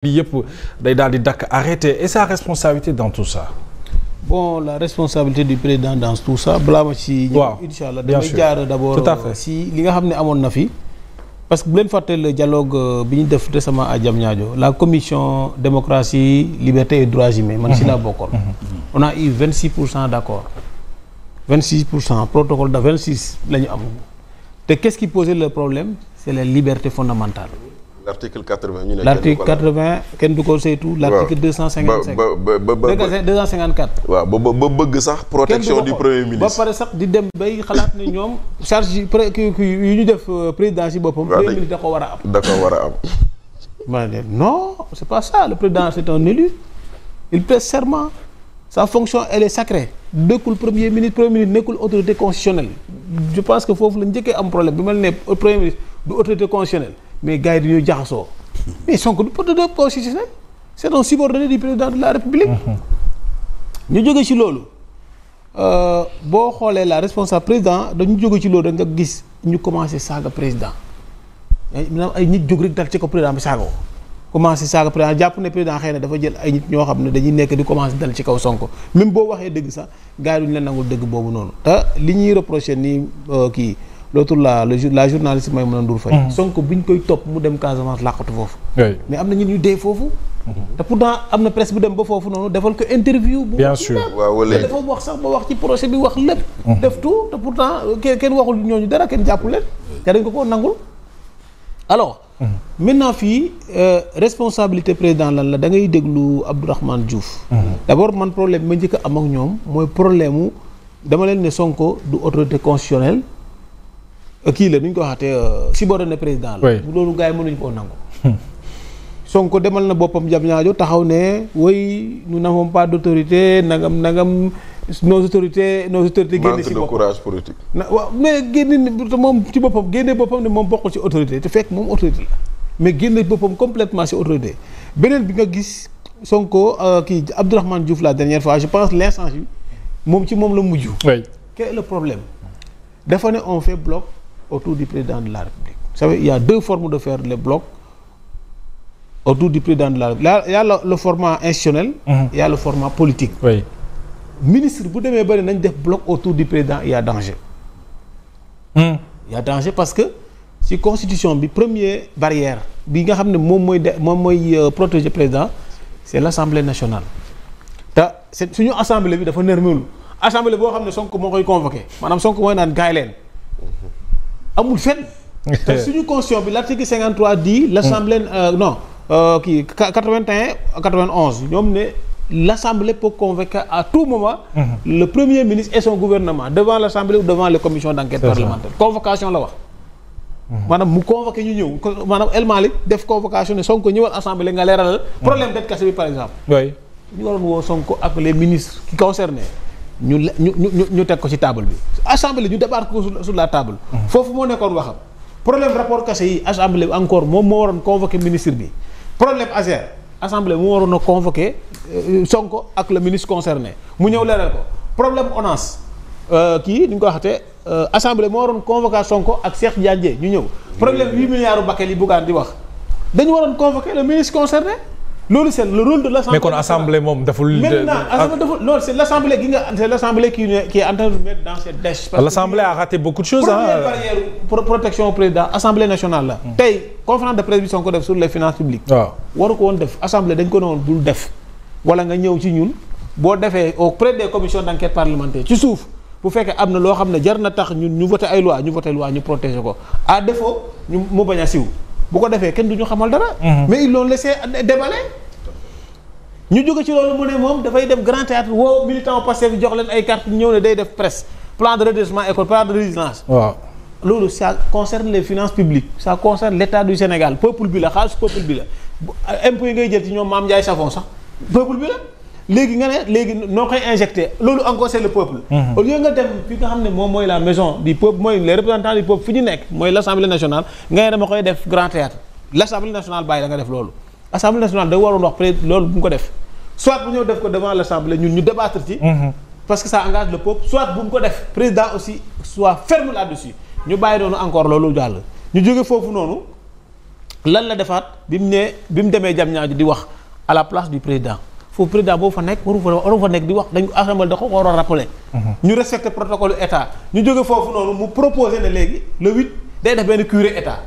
lii yëpp day daal di dakk arrêté et sa responsabilité dans tout ça. Bon, la responsabilité du président dans tout ça balaa ma ci ñëw incha allah damay jaar d'abord si li nga xam ne amoon na fi parce que bu leen fàtte le dialogue bi ñu def récemment à Diamniadio la commission démocratie liberté et droits humains man si laa bokkoon on a eu 26% d'accord 26% protocole de 26 la ñu am te qu'est-ce qui posait le problème c'est les libertés fondamentales. L'article 80 ñu ne l'article 80 kenn du ko saytu. l'article 255 254. waaw ba bëgg sax protection du premier ministre. ba pare sax di dem bay xalaat ne ñoom charge yu ñu def président si boppam. premier ministre da ko war a am. da ko war a am. ma ne non c'est pas ça le président c'est un élu il prête serment sa fonction elle est sacrée nekkul premier ministre nekkul autorité constitutionnelle je pense que foofu la njëkkee am problème bi mel ne premier ministre du autorité constitutionnelle. mais gars yi dañoo jaxasoo mais Sonko du porteur constitutionnel c'est un subordonné du président de la République. ñu jóge ci loolu boo xoolee la responsable président dañu jóge ci loolu da nga gis ñu commencé saaga président ay nit jóg rek dal ci ko président bi saaga ko commencé saaga président jàpp ne président xëy na dafa jël ay nit ñoo xam ne dañuy nekk di commencé dal ci kaw Sonko même boo waxee dëgg sax gars yi duñu leen nangul dëgg boobu noonu te li ñuy reproché nii kii. l'autre la journaliste Maïmouna Ndour Faye. Sonko bi ñu koy topp mu dem Casamance làqatu foofu. mais am na ñun ñu dee foofu. te pourtant am na presse bu dem ba foofu noonu defal ko interview. bien sûr waaw wala dafa wax sax ba wax ci projet bi wax lépp. def tout te pourtant kenn waxul ñooñu dara kenn jàppul leen. te dañ ko nangul. alors. maintenant fii responsabilité président lan la da ngay déglu Abdourahmane Diouf. d'abord man problème ma njëkk a am ak ñoom mooy problème mu dama leen ne Sonko du autorité constitutionnelle. kii la nu ñu ko waxatee subordonné président la. loolu gars yi mënuñu koo nangu. Sonko demal na boppam Diamniadio taxaw ne oui nous n'avons pas d'autorité nagam nos autorités génne si boppam manque de courage politique. waaw mais génne moom ci boppam génne boppam ne moom bokkul ci autorité te fekk moom autorité la mais génne boppam complètement ci autorité beneen bi nga gis Sonko kii Abdourahmane Diouf la dernière fois je pense l'instant bi moom ci moom la mujj. quel est le problème dafa ne on fait bloc autour du président de la République. Vous savez, il y a deux formes de faire les blocs autour du président de la République. Il y a le format institutionnel, il y a le format politique. Oui. Ministre bu demee bari nañ def bloc autour du président il y a danger. Il y a danger parce que ci constitution bi première barrière bi nga xam ne moom mooy protéger président c'est l'Assemblée nationale. te c'est suñu assemblée bi dafa nërmeelu assemblée boo xam ne Sonko moo koy convoqué maanaam Sonko mooy naan gaay leen. amul fenn te suñu constitution bi l'article 53 dit l'assemblée kii 81 91 ñoom ne l'assemblée peut convoquer à tout moment le premier ministre et son gouvernement devant l'assemblée ou devant les commissions d'enquête parlementaire convocation la wax maanaam mu convoqué ñu ñëw maanaam El Malick def convocation ne Sonko ñëwal assemblée nga leeralal problème d'être cassé bi par exemple ñu waroon woo Sonko ak les ministres qui concernés ñu teg ko ci table bi assemblée ñu débarque ko sur la table. foofu moo nekkoon waxam problème rapport caché yi assemblée bi encore moom moo waroon convoquer ministre bi problème Azer assemblée moo waroon a convoquer Sonko ak le ministre concerné mu ñëw leeral ko problème ONAS kii ni ñu ko waxatee assemblée moo waroon convoquer Sonko ak Cheikh Diadje ñu ñëw problème 8 milliards Bakel yi Bougane di wax dañu waroon convoquer le ministre concerné. loolu c'est le rôle de l'Assemblée. mais kon assemblée moom deful. maintenant assemblée deful loolu c'est l'Assemblée c'est l'Assemblée qui est en train de mettre dans cette dèche. l'Assemblée a raté beaucoup de choses. première barrière protection au président Assemblée nationale la. tey conférence de presse bi Sonko def sur les finances publiques. waaw waru ko woon def Assemblée dañ ko ne woon bul def. wala nga ñëw ci ñun boo defee auprès des commissions d'enquête parlementaire ci suuf bu fekkee am na loo xam ne jar na tax ñun ñu voté ay loi ñu protéger ko à défaut ñu mu bañ a siw bu ko defee kenn du ñu xamal dara. mais ils l'ont laissé déballer. ñu jóge ci loolu mu ne moom dafay def grand théâtre woo militant Pastef jox leen ay cartes ñëw ne day def presse plan de redressement école plan de résilience. waaw loolu ça concerne les finances publiques ça concerne l'État du Sénégal peuple bi la xaalis peuple bi la impôts yi ngay jël ci ñoom Mame Ndiaye Savon sax peuple bi la léegi nga ne léegi noo koy injecté loolu encore c'est le peuple. au lieu nga dem fi nga xam ne moom mooy la maison du peuple mooy les représentants du peuple fi ñu nekk mooy l'Assemblée nationale nga ne dama koy def grand théâtre l'Assemblée nationale bàyyi la nga def loolu. Assemblée nationale da waroon wax peut-être loolu bu mu ko def soit bu ñëw def ko devant l'Assemblée ñun ñu débattre ci. parce que ça engage le peuple soit bu mu ko def président aussi soit ferme là-dessus ñu bàyyi noonu encore loolu jàll. ñu jóge foofu noonu lan la defaat bi mu demee Diamniadio di wax à la place du président foofu président boobu fa nekk waru fa nekk di wax dañ ko assemblée da ko war a rappeler. ñu respecté protocole état ñu jóge foofu noonu mu proposé ne léegi le 8 day def benn curé état.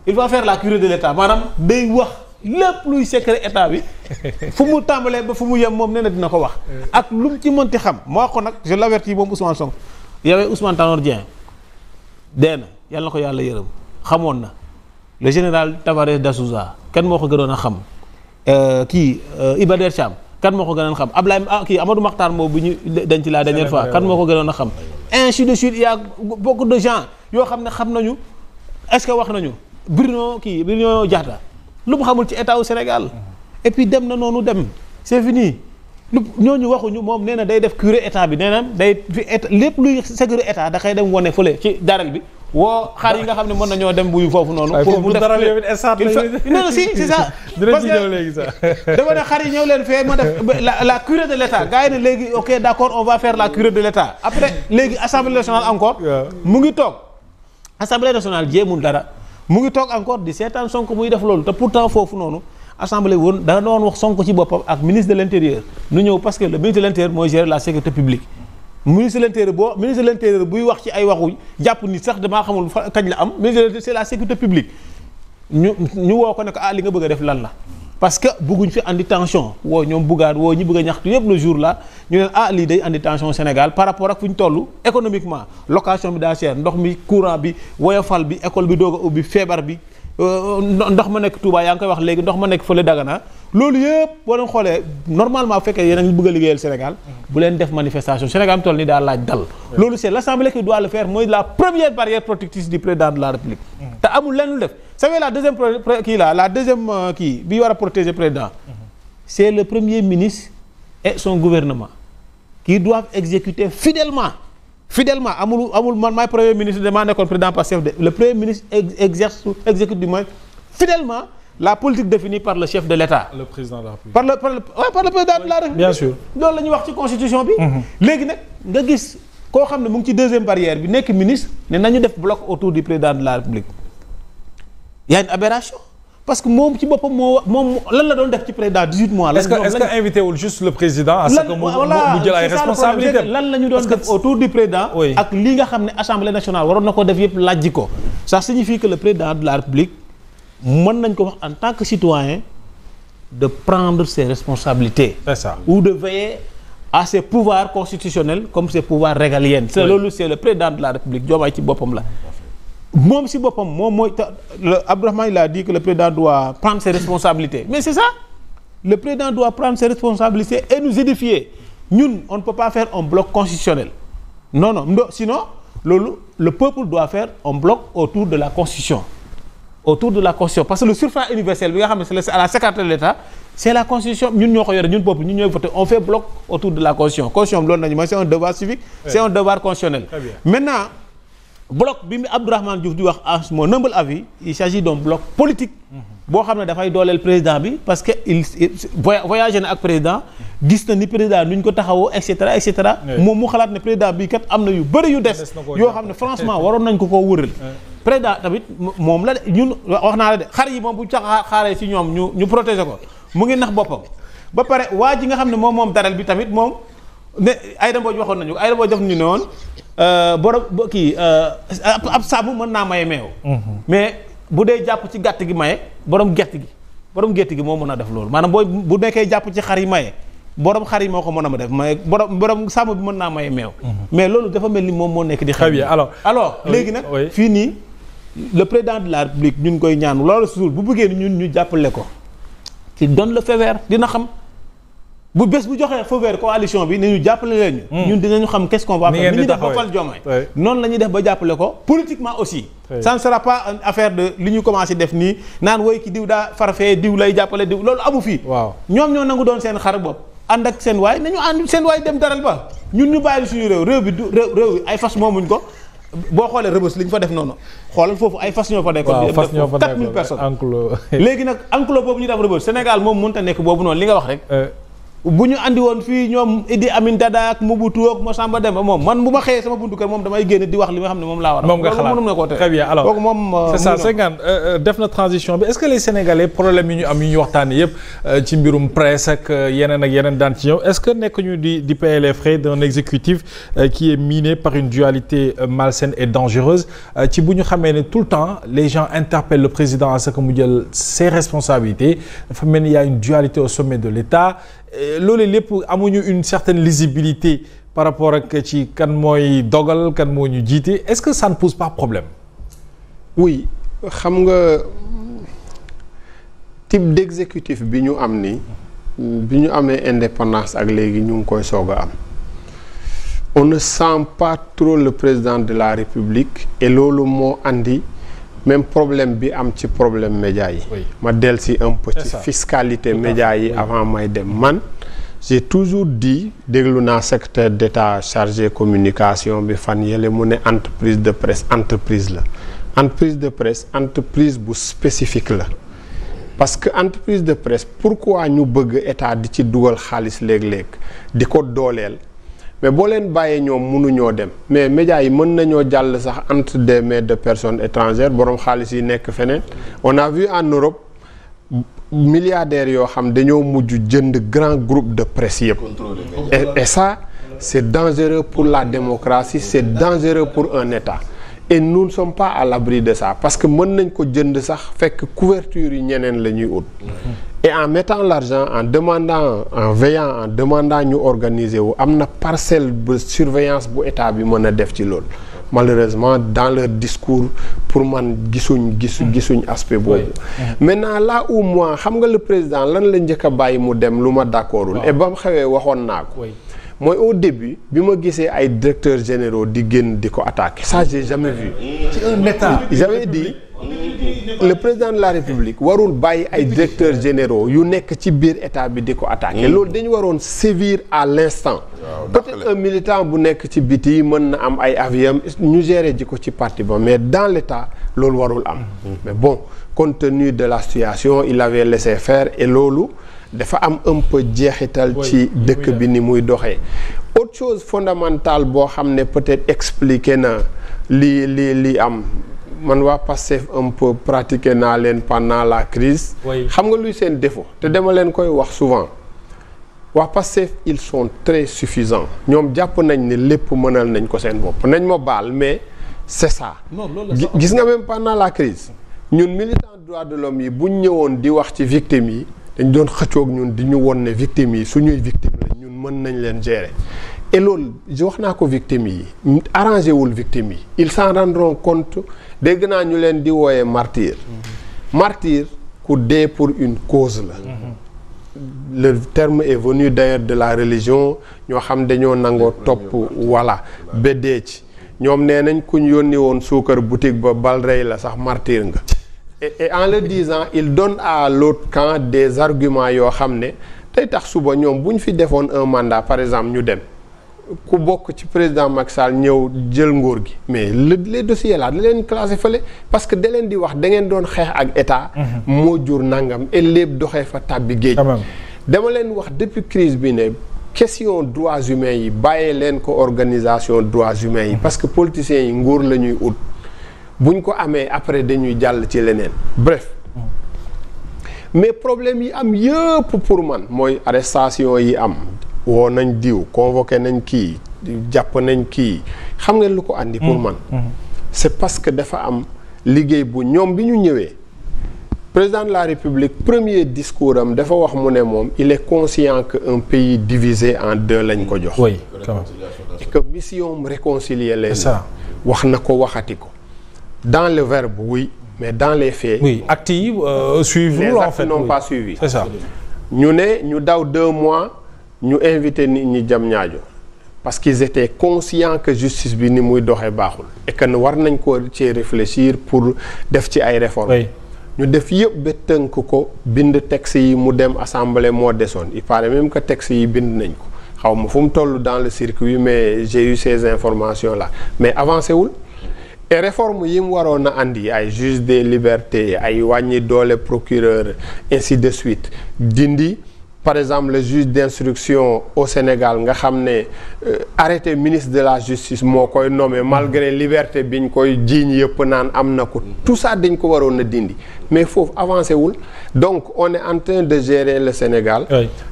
il va faire la curé de l' état maanaam day wax lépp luy secret état bi fu mu tàmbalee ba fu mu yem moom nee na dina ko wax. ak lu mu ci mënti xam moo wax ko nag je l' avertis moom Ousmane Sonko yow Ousmane Tanor Dieng dee na yàlla na ko yàlla yërëm xamoon na le général Tavares D'assouza kan moo ko gënoon a xam Iba Der Thiam kan moo ko gënoon a xam Amadou Makhtar Mbow bu ñu denc la dernière fois kan moo ko gënoon a xam ainsi de suite il y a beaucoup de gens yoo xam ne xam nañu est-ce que wax nañu Bruno Diatta lu mu xamul ci état au Sénégal et puis dem na noonu dem c'est fini ñooñu waxuñu moom nee na day def curé état bi nee na day fi état lépp luy sécurité état da koy dem wone fële ci daral bi woo xar yi nga xam ne mën nañoo dem buyu foofu noonu. pour mu def non si c'est ça. parce que dama ne xar yi ñëw leen fee ma def la curé de l'état gars yi ne léegi ok d'accord on va faire la curé de l'état après léegi assemblée nationale encore. mu ngi toog assemblée nationale jéemul dara. mu ngi toog encore di seetaan Sonko muy def loolu te pourtant foofu noonu assemblée woon da doon wax Sonko ci boppam ak ministre de l'intérieur nu ñëw parce que le ministre de l'intérieur mooy gérer la sécurité publique ministre de l'intérieur buy wax ci ay waxu jàpp ni sax damaa xamul kañ la am ministre de l'intérieur c'est la sécurité publique ñu woo ko ne ko li nga bëgg a def lan la parce que bëgguñ fi andi tension woo ñoom buggaat woo ñi bëgg a ñaxtu yëpp le jour là ñu ne lii day andi tension Sénégal par rapport ak fu ñu toll économiquement location bi daa cher ndox mi courant bi woyofal bi école bi doog a ubbi feebar bi ndox ma nekk Touba yaa ngi koy wax léegi ndox ma nekk fële Dagana loolu yëpp boo leen xoolee normalement bu fekkee yéen a ngi bëgg a liggéeyal Sénégal bu leen def manifestation Sénégal am toll ni daa laaj dal loolu c'est l'Assemblée qui doit le faire mooy la première barrière protectrice du président de la République te amul leen lu def savez la deuxième bi war a protéger président c'est le premier ministre et son gouvernement qui doivent exécuter fidèlement amul man maay premier ministre damaa nekkoon président Pastef de le premier ministre exécute du moins fidèlement la politique définie par le chef de l'État. Le président de la République. par le président de la République. Bien sûr. loolu la ñuy wax ci constitution bi. léegi nag nga gis koo xam ne mu ngi ci deuxième barrière bi nekk ministre ne nañu def bloc autour du président de la République. y a une aberration parce que moom ci boppam moom lan la doon def ci président 18 mois. est-ce que invité wul juste le président. à ce que mu jël ay responsabilités lan la ñu doon def autour du président. ak li nga xam ne assemblée nationale waroon na ko def yëpp lajji ko. ça signifie que le président de la République mën nañ ko wax en tant que citoyen de prendre ses responsabilités. C'est ça. Ou de veiller à ses pouvoirs constitutionnels comme ses pouvoirs régaliens. c'est loolu c'est le président de la République Diomaye ci boppam la. moom si boppam moom mooy Abdourahmane il a dit que le président doit prendre ses responsabilités mais c'est ça le président doit prendre ses responsabilités et nous édifier ñun on ne peut pas faire un bloc constitutionnel non sinon loolu le peuple doit faire un bloc autour de la constitution parce que le suffrage universel bi nga xam ne c'est à la secrétaire de l'État c'est la constitution ñun ñoo ko yore ñun peuple ñun ñooy voter on fait bloc autour de la constitution loolu nañu mooy c'est un devoir civique c'est un devoir constitutionnel maintenant bloc bi mu Abdourahmane Diouf di wax à mon humble avis il s'agit d'un bloc politique boo xam ne dafay dooleel président bi parce que il voyagé na ak président gis na ni président nu ñu ko taxawoo et cetera moom mu xalaat ne président bi kat am na yu bëri yu des yoo xam ne franchement waroon nañ ko koo wëral président tamit moom la de ñun wax naa la de xar yi moom bu xaaree ci ñoom ñu protéger ko mu ngi nax boppam ba pare waa ji nga xam ne moom daral bi tamit moom ne Aïda Mbodj waxoon nañu ko Aïda Mbodj def ñu ne woon ab saabu mën naa maye meew mais bu dee jàpp ci gàtt gi maye borom gerte gi moo mën a def loolu maanaam bu nekkee jàpp ci xar yi maye borom xar yi moo ko mën a def maye borom sàmm bi mën naa maye meew mais loolu dafa mel ni moom moo nekk di très bien alors léegi nag fii nii le président de la République ñun koy ñaan loolu suul bu bëggee ni ñun ñu jàppale ko ci donne le feu vert dina xam bu bés bu joxee feu vert coalition bi ni ñu jàppale leen ñu ñun dinañu xam qu'est-ce qu'on va faire ni ñu def ba fal Diomaye noonu la ñuy def ba jàppale ko politiquement aussi ça ne sera pas une affaire de li ñu commencé def nii naan woy ki diw daa farfee diw lay jàppale diw loolu amu fii ñoom ñoo nangu doon seen xar bopp ànd ak seen waay nañu ànd seen waay dem daral ba ñun ñu bàyyi suñu réew bi réew ay fas moomuñ ko boo xoolee Rebeuss li ñu fa def noonu xoolal foofu ay fas ñoo fa nekkoon. waaw fas ñoo fa nekkoon 4000 personnes enclos. léegi nag enclos boobu ñu def Rebeuss Sénégal moom mënut a nekk boobu noonu li nga wax rek. bu ñu andi woon fii ñoom Idi Amin Dada ak Mobutu ak Massamba Demba moom man bu ma xëyee sama buntu kër moom damay génn di wax li nga xam ne moom laa war a. moom nga xalaat très bien alors c'est ça Senghane def na transition bi est-ce que les Sénégalais problème yi ñu am yu ñu waxtaanee yëpp ci mbirum presse ak yeneen daan ci ñëw est-ce que nekk ñu di payer les frais d'un exécutif qui est miné par une dualité malsaine et dangereuse ci bu ñu xamee ne tout le temps les gens interpellent le président à ce que mu jël ses responsabilités dafa mel ni y a une dualité au sommet de l'État loolu lépp amuñu une certaine lisibilité par rapport ak ci kan mooy dogal kan moo ñu jiite est-ce que ça ne pose pas problème. oui xam nga type d'exécutif bi ñu am ni bi ñu amee indépendance ak léegi ñu ngi koy soog a am on ne sent pas trop le président de la République et loolu moo andi même problème bi am ci problème média yi. ma del si un peu ci fiscalité média yi avant may dem man. j'ai toujours dit déglu naa secrétaire d'État chargé communication bi fan yële mu ne entreprise de presse entreprise la entreprise de presse entreprise bu spécifique la parce que entreprise de presse pourquoi ñu bëgg état di ci dugal xaalis léeg-léeg di ko dooleel mais boo leen bàyyee ñoom mënuñoo dem mais médias yi mën nañoo jàll sax entre des mains de personnes étrangères boroom xaalis yi nekk feneen on a vu en Europe milliardaires yoo xam dañoo mujj jënd grand groupe de presse yëpp et ça c'est dangereux pour la démocratie c'est dangereux pour un État et nous ne sommes pas à l'abri de ça parce que mën nañ ko jënd sax fekk couverture yi ñeneen la ñuy ut et en mettant l'argent en demandant en veillant en demandant ñu organiser wu am na parcelle de surveillance bu État bi mën a def ci loolu malheureusement dans leur discours pour man gisuñ aspect boobu maintenant là où moi xam nga le président lan la njëkk a bàyyi mu dem lu ma d'accordul et ba mu xewee waxoon naa ko mooy au début bi ma gisee ay directeurs généraux di génn di ko attaquer ça j'ai jamais vu ci un État j'avais dit le président de la République warul bàyyi ay directeurs généraux yu nekk ci biir état bi di ko attaquer loolu dañu waroon sévir à l'instant peut-être un militant bu nekk ci biti mën na am ay aviam ñu gérer ji ko ci parti ba mais dans l'état loolu warul am mais bon compte tenu de la situation il avait laissé faire et loolu dafa am un peu jeexital ci dëkk bi ni muy doxee autre chose fondamentale boo xam ne peut-être expliquer na li am man waa Pastef un peu pratiquer naa leen pendant la crise xam nga luy seen défaut te dama leen koy wax souvent waa Pastef ils sont très suffisants ñoom jàpp nañ ne lépp mënal nañ ko seen bopp nañ ma baal mais c'est ça gis nga même pendant la crise ñun militants droits de l'homme yi buñ ñëwoon di wax ci victimes yi dañ doon xëccoog ñun di ñu won ne victimes yi suñuy victimes la ñun mën nañ leen gérer et loolu wax naa ko victimes yi arrangé wul victimes yi ils s'en rendront compte dégg naa ñu leen di wooyee martyr martyr ku dee pour une cause la le terme est venu d'ailleurs de la religion ñoo xam dañoo nangoo topp walla ba dee ci ñoom nee nañ kuñ yónni woon suukar boutique ba bal rey la sax martyr nga et en le disant il donne à l'autre camp des arguments yoo xam ne tey tax suba ñoom bu ñu fi defoon un mandat par exemple ñu dem ku bokk ci président Macky Sall ñëw jël nguur gi mais les dossiers là da leen classé fële parce que da leen di wax da ngeen doon xeex ak état moo jur nangam et lépp doxee fa tàbbi géej dama leen wax depuis crise bi ne question droits humains yi bàyyee leen ko organisation droits humains yi parce que politiciens yi nguur la ñuy ut buñ ko amee après dañuy jàll ci leneen bref mais problème yi am yëpp pour man mooy arrestation yi am woo nañ diw convoqué nañ kii jàpp nañ kii xam nga lu ko andi pour man c'est parce que dafa am liggéey bu ñoom bi ñu ñëwee président de la République premier discours am dafa wax mu ne moom il est conscient que un pays divisé en deux lañ ko jox et que mission réconcilier leen wax na ko waxati ko dans le verbe oui mais dans les faits actes yi suivre les actes n'ont pas suivi c'est ça ñu ne ñu daw 2 mois ñu invité nit ñi jam ñaajo parce qu'ils étaient conscients que justice bi ni muy doxee baaxul et que war nañ ko ci réfléchir pour def ci ay réformes ñu def yëpp ba tënk ko bind texte yi mu dem assemblée moo desoon il paraît même que texte yi bind nañ ko xaw ma fu mu toll dans le circuit mais j'ai eu ces informations là mais avancé wul et réforme yi mu waroon a andi ay juge des libertés ay wàññi doole procureur ainsi de suite dindi par exemple le juge d'instruction au Sénégal nga xam ne arrêté ministre de la justice moo koy nommé malgré liberté biñ koy jiiñ yëpp naan am na ko tout ça dañ ko waroon a dindi mais foofu avancé wul donc on est en train de gérer le Sénégal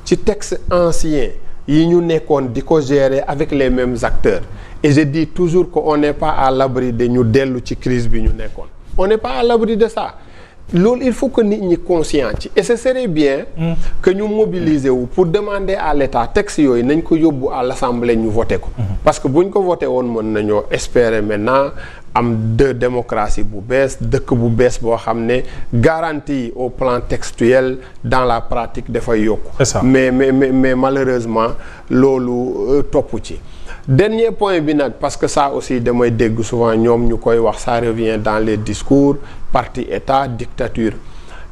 ci texte ancien yi ñu nekkoon di ko gérer avec les mêmes acteurs et je dis toujours que on n'est pas à l'abri de ñu dellu ci crise bi ñu nekkoon on n'est pas à l'abri de ça loolu il faut que nit ñi conscient ci et ce serait bien que ñu mobiliser wu pour demander à l'État texte yooyu nañ ko yóbbu à l'Assemblée ñu voté ko parce que buñ ko voté woon mën nañoo espérer maintenant am de démocratie bu bees dëkk bu bees boo xam ne garantie au plan textuel dans la pratique dafay yokku mais malheureusement loolu topp ci dernier point bi nag parce que ça aussi damay dégg souvent ñoom ñu koy wax ça revient dans les discours parti état dictature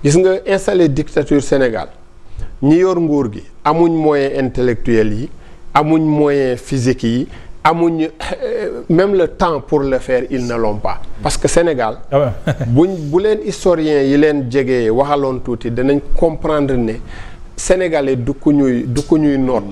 gis nga installé dictature Sénégal ñi yor nguur gi amuñ moyen intellectuel yi amuñ moyen physique yi amuñ même le temps pour le faire ils ne l'ont pas parce que Sénégal bu leen historien yi leen jegee waxaloon tuuti danañ comprendre ne sénégalais du ko ñuy noot